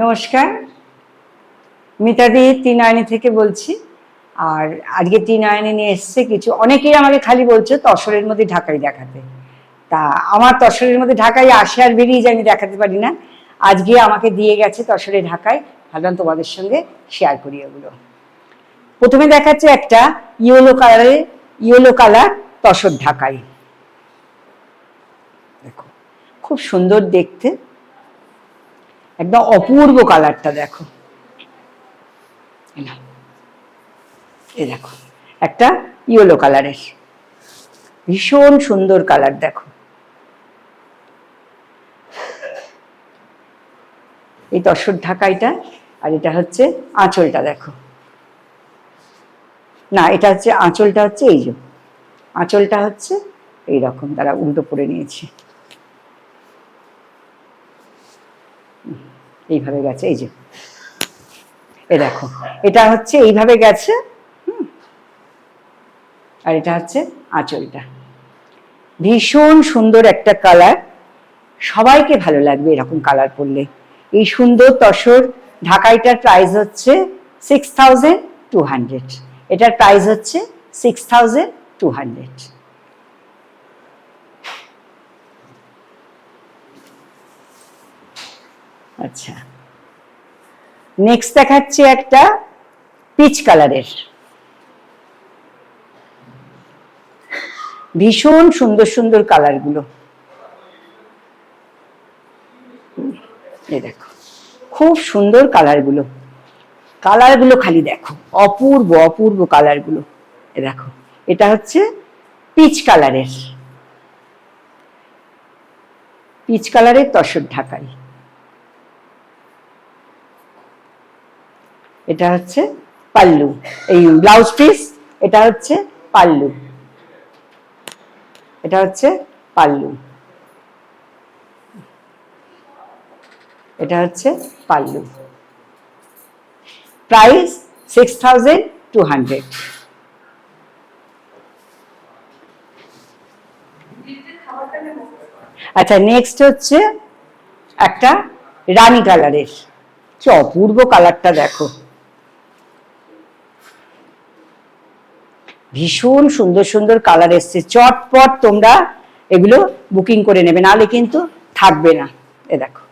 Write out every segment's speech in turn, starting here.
নমস্কার, মিতাদি ত্রিনয়নী থেকে বলছি। আর আজকে ত্রিনয়নী নিয়ে এসছে কিছু, অনেকেই আমাকে খালি বলছে তসরের মধ্যে ঢাকাই দেখাতে। তা আমার তসরের মধ্যে ঢাকাই আসে আর বেরিয়ে যায়, আমি দেখাতে পারি না। আজকে আমাকে দিয়ে গেছে তসরে ঢাকায়, ভাবলাম তোমাদের সঙ্গে শেয়ার করি ওগুলো। প্রথমে দেখাচ্ছে একটা ইয়েলো কালার তসর ঢাকাই। দেখো খুব সুন্দর দেখতে, একদম অপূর্ব কালারটা। দেখো এই দেখো একটা ইয়েলো কালারের, ভীষণ সুন্দর কালার। দেখো এই তসর ঢাকাইটা, আর এটা হচ্ছে আঁচলটা। দেখো না, এটা হচ্ছে আঁচলটা, হচ্ছে এই যে আঁচলটা হচ্ছে এইরকম, তারা উল্টো করে নিয়েছি, এইভাবে গেছে। এই যে এ দেখো, এটা হচ্ছে এইভাবে গেছে, আর এটা হচ্ছে আঁচলটা। ভীষণ সুন্দর একটা কালার, সবাইকে ভালো লাগবে এরকম কালার পরলে। এই সুন্দর তসর ঢাকাইটার প্রাইস হচ্ছে 6200, এটার প্রাইস হচ্ছে 6200। আচ্ছা, নেক্সট দেখাচ্ছি একটা পিচ কালারের, ভীষণ সুন্দর সুন্দর কালার গুলো। এই দেখো খুব সুন্দর কালার গুলো, খালি দেখো, অপূর্ব অপূর্ব কালার গুলো। এ দেখো এটা হচ্ছে পিচ কালারের তসর ঢাকাই। এটা হচ্ছে পাল্লু, এই ব্লাউজ পিস, এটা হচ্ছে পাল্লু, এটা হচ্ছে পাল্লু, এটা হচ্ছে পাল্লু। প্রাইস 6200। আচ্ছা, নেক্সট হচ্ছে একটা রানী কালারের, কি অপূর্ব কালারটা। দেখো ভীষণ সুন্দর সুন্দর কালার এসছে, চটপট তোমরা এগুলো বুকিং করে নেবে, নাহলে কিন্তু থাকবে না। এ দেখো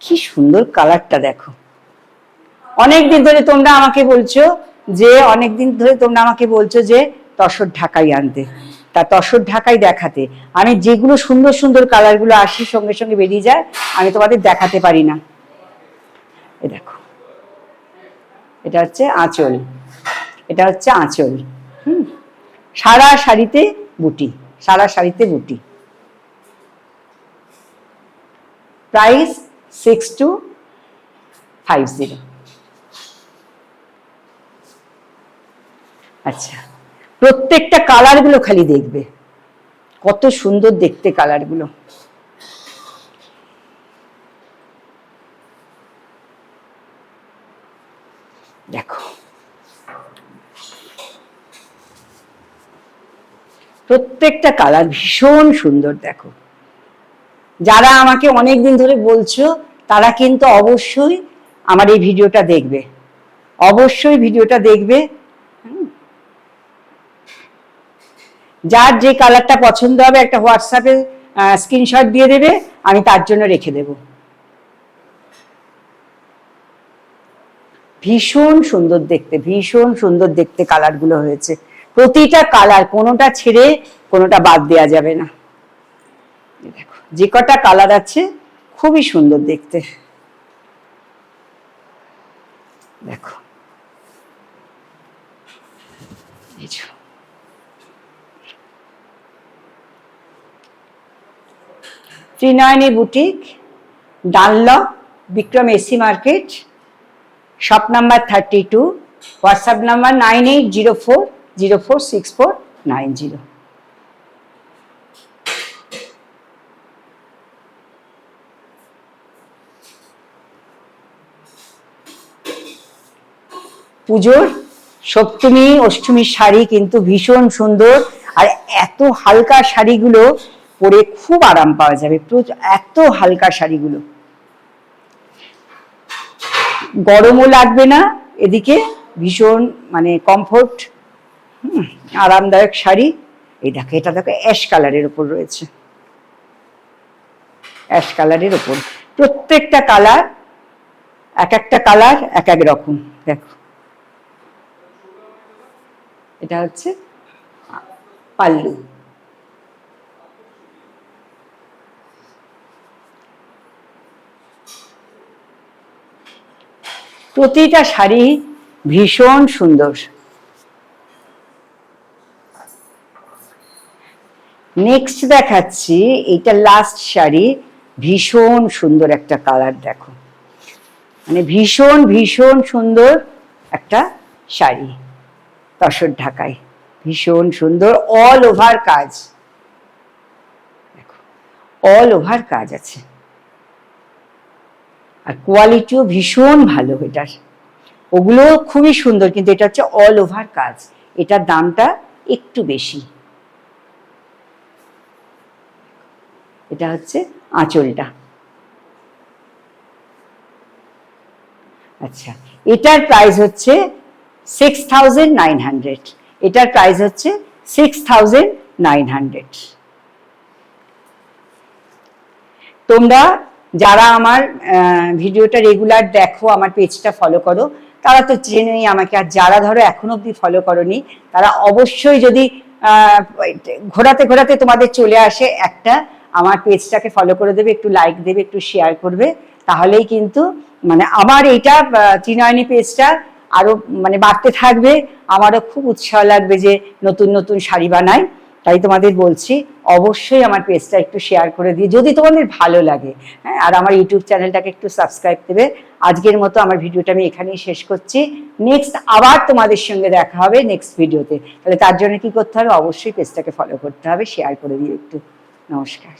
কি সুন্দর কালারটা। দেখো অনেকদিন ধরে তোমরা আমাকে বলছো যে তসর ঢাকাই আনতে, তা তসর ঢাকাই দেখাতে। আমি যেগুলো সুন্দর সুন্দর কালার গুলো আসি সঙ্গে সঙ্গে বেরিয়ে যায়, আমি তোমাদের দেখাতে পারি না। এ দেখো এটা হচ্ছে আঁচল, এটা হচ্ছে আঁচল। সারা শাড়িতে বুটি, সারা শাড়িতে বুটি। প্রাইস 6250। আচ্ছা, প্রত্যেকটা কালার গুলো খালি দেখবে, কত সুন্দর দেখতে কালার গুলো। দেখো প্রত্যেকটা কালার ভীষণ সুন্দর। দেখো যারা আমাকে অনেকদিন ধরে বলছো তারা কিন্তু অবশ্যই আমার এই ভিডিওটা দেখবে, অবশ্যই ভিডিওটা দেখবে। যার যে কালারটা পছন্দ হবে একটা হোয়াটসঅ্যাপে স্ক্রিনশট দিয়ে দেবে, আমি তার জন্য রেখে দেব। ভীষণ সুন্দর দেখতে, ভীষণ সুন্দর দেখতে কালার গুলো হয়েছে। প্রতিটা কালার, কোনোটা ছেড়ে কোনোটা বাদ দেওয়া যাবে না। দেখো যে কটা কালার আছে খুবই সুন্দর দেখতে। দেখো Trinayani boutique, Dunlop, Bikram AC market, shop number 32, WhatsApp number 9804046490। পুজোর সপ্তমী অষ্টমীর শাড়ি কিন্তু ভীষণ সুন্দর, আর এত হালকা শাড়িগুলো পরে খুব আরাম পাওয়া যাবে, এত হালকা শাড়িগুলো। গরমও লাগবে না, এদিকে ভীষণ মানে কমফোর্ট, আরামদায়ক শাড়ি। এই দেখো, এটা দেখো অ্যাশ কালারের উপর রয়েছে, অ্যাশ কালারের উপর। প্রত্যেকটা কালার, এক একটা কালার এক এক রকম। দেখো, এটা হচ্ছে পাল্লু। প্রতিটা শাড়ি ভীষণ সুন্দর। নেক্সট দেখাচ্ছি, এইটা লাস্ট শাড়ি, ভীষণ সুন্দর একটা কালার। দেখো, মানে ভীষণ ভীষণ সুন্দর একটা শাড়ি, তসর ঢাকায়, ভীষণ সুন্দর, অল ওভার কাজ। দেখো, অল ওভার কাজ আছে, আর কোয়ালিটিও ভীষণ ভালো এটার। ওগুলো খুবই সুন্দর, কিন্তু এটা হচ্ছে অল ওভার কাজ। এটার দামটা একটু বেশি। এটা হচ্ছে আঁচলটা। আচ্ছা, এটার প্রাইস হচ্ছে 6,900। এটার প্রাইস হচ্ছে 6,900। তোমরা যারা আমার ভিডিওটা রেগুলার দেখো, আমার পেজটা ফলো করো, তারা তো জেনেই আমাকে। আর যারা ধরো এখন অব্দি ফলো করোনি, তারা অবশ্যই যদি ঘোরাতে ঘোরাতে তোমাদের চলে আসে একটা, আমার পেজটাকে ফলো করে দেবে, একটু লাইক দেবে, একটু শেয়ার করবে, তাহলেই কিন্তু মানে আমার এইটা ত্রিনয়নী পেজটা আরো মানে বাড়তে থাকবে। আমারও খুব উৎসাহ লাগবে যে নতুন নতুন শাড়ি বানাই। তাই তোমাদের বলছি, অবশ্যই আমার পেজটা একটু শেয়ার করে দিই যদি তোমাদের ভালো লাগে। হ্যাঁ, আর আমার ইউটিউব চ্যানেলটাকে একটু সাবস্ক্রাইব দেবে। আজকের মতো আমার ভিডিওটা আমি এখানেই শেষ করছি। নেক্সট আবার তোমাদের সঙ্গে দেখা হবে নেক্সট ভিডিওতে। তাহলে তার জন্য কি করতে হবে? অবশ্যই পেজটাকে ফলো করতে হবে, শেয়ার করে দিও একটু। নমস্কার।